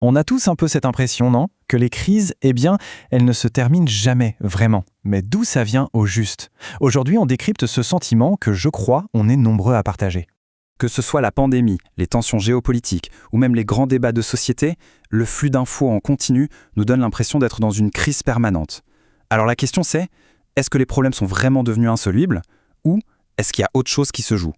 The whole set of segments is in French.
On a tous un peu cette impression, non? Que les crises, eh bien, elles ne se terminent jamais, vraiment. Mais d'où ça vient au juste? Aujourd'hui, on décrypte ce sentiment que, je crois, on est nombreux à partager. Que ce soit la pandémie, les tensions géopolitiques ou même les grands débats de société, le flux d'infos en continu nous donne l'impression d'être dans une crise permanente. Alors la question c'est, est-ce que les problèmes sont vraiment devenus insolubles ou est-ce qu'il y a autre chose qui se joue?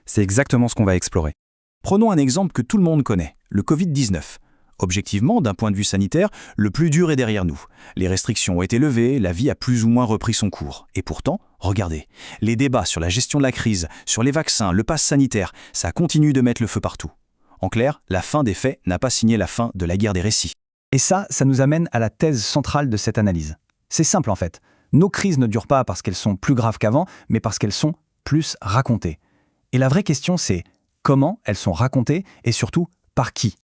C'est exactement ce qu'on va explorer. Prenons un exemple que tout le monde connaît, le Covid-19. Objectivement, d'un point de vue sanitaire, le plus dur est derrière nous. Les restrictions ont été levées, la vie a plus ou moins repris son cours. Et pourtant, regardez, les débats sur la gestion de la crise, sur les vaccins, le pass sanitaire, ça continue de mettre le feu partout. En clair, la fin des faits n'a pas signé la fin de la guerre des récits. Et ça nous amène à la thèse centrale de cette analyse. C'est simple en fait. Nos crises ne durent pas parce qu'elles sont plus graves qu'avant, mais parce qu'elles sont plus racontées. Et la vraie question c'est, comment elles sont racontées et surtout par qui?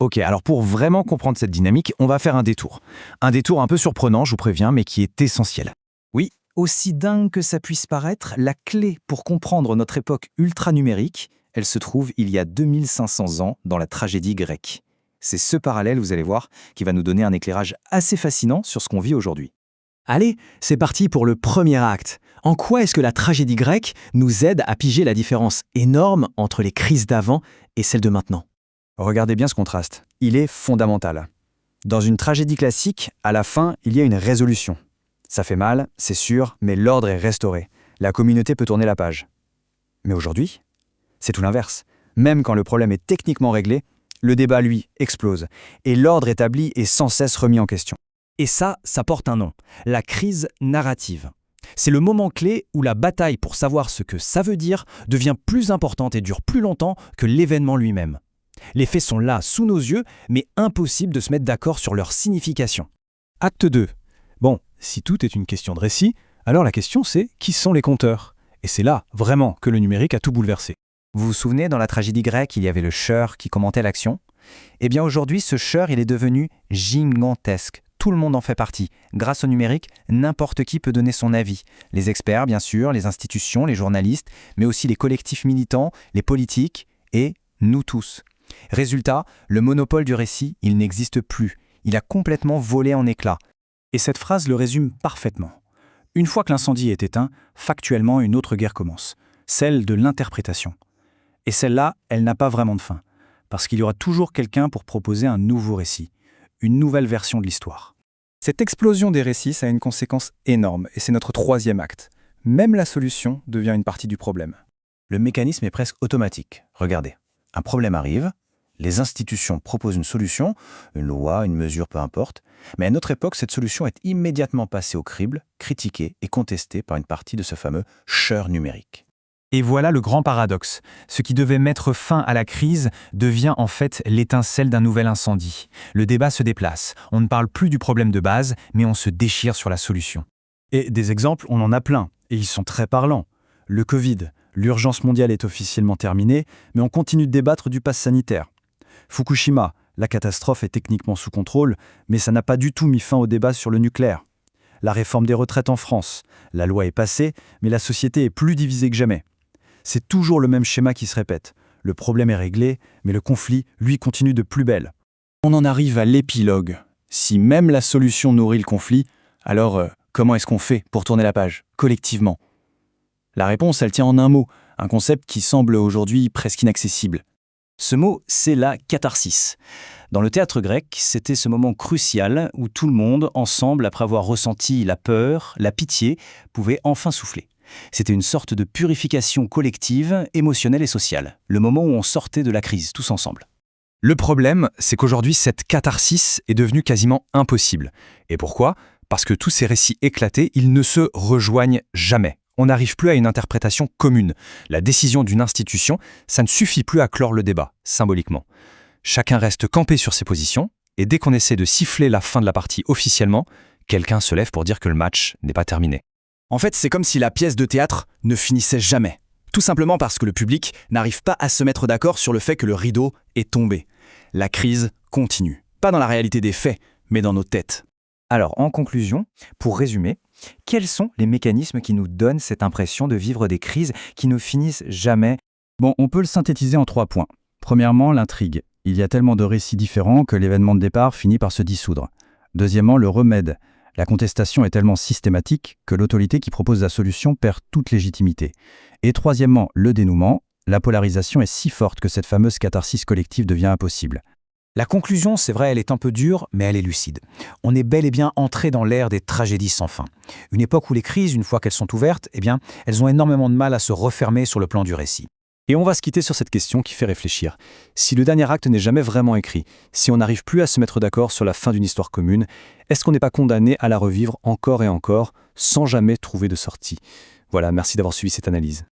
Ok, alors pour vraiment comprendre cette dynamique, on va faire un détour. Un détour un peu surprenant, je vous préviens, mais qui est essentiel. Oui, aussi dingue que ça puisse paraître, la clé pour comprendre notre époque ultra-numérique, elle se trouve il y a 2500 ans dans la tragédie grecque. C'est ce parallèle, vous allez voir, qui va nous donner un éclairage assez fascinant sur ce qu'on vit aujourd'hui. Allez, c'est parti pour le premier acte. En quoi est-ce que la tragédie grecque nous aide à piger la différence énorme entre les crises d'avant et celles de maintenant? Regardez bien ce contraste, il est fondamental. Dans une tragédie classique, à la fin, il y a une résolution. Ça fait mal, c'est sûr, mais l'ordre est restauré. La communauté peut tourner la page. Mais aujourd'hui, c'est tout l'inverse. Même quand le problème est techniquement réglé, le débat, lui, explose. Et l'ordre établi est sans cesse remis en question. Et ça porte un nom, la crise narrative. C'est le moment clé où la bataille pour savoir ce que ça veut dire devient plus importante et dure plus longtemps que l'événement lui-même. Les faits sont là, sous nos yeux, mais impossible de se mettre d'accord sur leur signification. Acte 2. Bon, si tout est une question de récit, alors la question c'est qui sont les conteurs? Et c'est là, vraiment, que le numérique a tout bouleversé. Vous vous souvenez, dans la tragédie grecque, il y avait le chœur qui commentait l'action? Eh bien aujourd'hui, ce chœur, il est devenu gigantesque. Tout le monde en fait partie. Grâce au numérique, n'importe qui peut donner son avis. Les experts, bien sûr, les institutions, les journalistes, mais aussi les collectifs militants, les politiques et nous tous. Résultat, le monopole du récit, il n'existe plus. Il a complètement volé en éclats. Et cette phrase le résume parfaitement. Une fois que l'incendie est éteint, factuellement une autre guerre commence, celle de l'interprétation. Et celle-là, elle n'a pas vraiment de fin, parce qu'il y aura toujours quelqu'un pour proposer un nouveau récit, une nouvelle version de l'histoire. Cette explosion des récits, ça a une conséquence énorme, et c'est notre troisième acte. Même la solution devient une partie du problème. Le mécanisme est presque automatique. Regardez, un problème arrive, les institutions proposent une solution, une loi, une mesure, peu importe, mais à notre époque, cette solution est immédiatement passée au crible, critiquée et contestée par une partie de ce fameux chœur numérique. Et voilà le grand paradoxe. Ce qui devait mettre fin à la crise devient en fait l'étincelle d'un nouvel incendie. Le débat se déplace. On ne parle plus du problème de base, mais on se déchire sur la solution. Et des exemples, on en a plein, et ils sont très parlants. Le Covid, l'urgence mondiale est officiellement terminée, mais on continue de débattre du pass sanitaire. Fukushima, la catastrophe est techniquement sous contrôle, mais ça n'a pas du tout mis fin au débat sur le nucléaire. La réforme des retraites en France, la loi est passée, mais la société est plus divisée que jamais. C'est toujours le même schéma qui se répète. Le problème est réglé, mais le conflit, lui, continue de plus belle. On en arrive à l'épilogue. Si même la solution nourrit le conflit, alors comment est-ce qu'on fait pour tourner la page, collectivement? La réponse, elle tient en un mot, un concept qui semble aujourd'hui presque inaccessible. Ce mot, c'est la catharsis. Dans le théâtre grec, c'était ce moment crucial où tout le monde, ensemble, après avoir ressenti la peur, la pitié, pouvait enfin souffler. C'était une sorte de purification collective, émotionnelle et sociale. Le moment où on sortait de la crise, tous ensemble. Le problème, c'est qu'aujourd'hui, cette catharsis est devenue quasiment impossible. Et pourquoi? Parce que tous ces récits éclatés, ils ne se rejoignent jamais. On n'arrive plus à une interprétation commune. La décision d'une institution, ça ne suffit plus à clore le débat, symboliquement. Chacun reste campé sur ses positions, et dès qu'on essaie de siffler la fin de la partie officiellement, quelqu'un se lève pour dire que le match n'est pas terminé. En fait, c'est comme si la pièce de théâtre ne finissait jamais. Tout simplement parce que le public n'arrive pas à se mettre d'accord sur le fait que le rideau est tombé. La crise continue. Pas dans la réalité des faits, mais dans nos têtes. Alors, en conclusion, pour résumer, quels sont les mécanismes qui nous donnent cette impression de vivre des crises qui ne finissent jamais? Bon, on peut le synthétiser en 3 points. Premièrement, l'intrigue. Il y a tellement de récits différents que l'événement de départ finit par se dissoudre. Deuxièmement, le remède. La contestation est tellement systématique que l'autorité qui propose la solution perd toute légitimité. Et troisièmement, le dénouement. La polarisation est si forte que cette fameuse catharsis collective devient impossible. La conclusion, c'est vrai, elle est un peu dure, mais elle est lucide. On est bel et bien entré dans l'ère des tragédies sans fin. Une époque où les crises, une fois qu'elles sont ouvertes, elles ont énormément de mal à se refermer sur le plan du récit. Et on va se quitter sur cette question qui fait réfléchir. Si le dernier acte n'est jamais vraiment écrit, si on n'arrive plus à se mettre d'accord sur la fin d'une histoire commune, est-ce qu'on n'est pas condamné à la revivre encore et encore, sans jamais trouver de sortie? Voilà, merci d'avoir suivi cette analyse.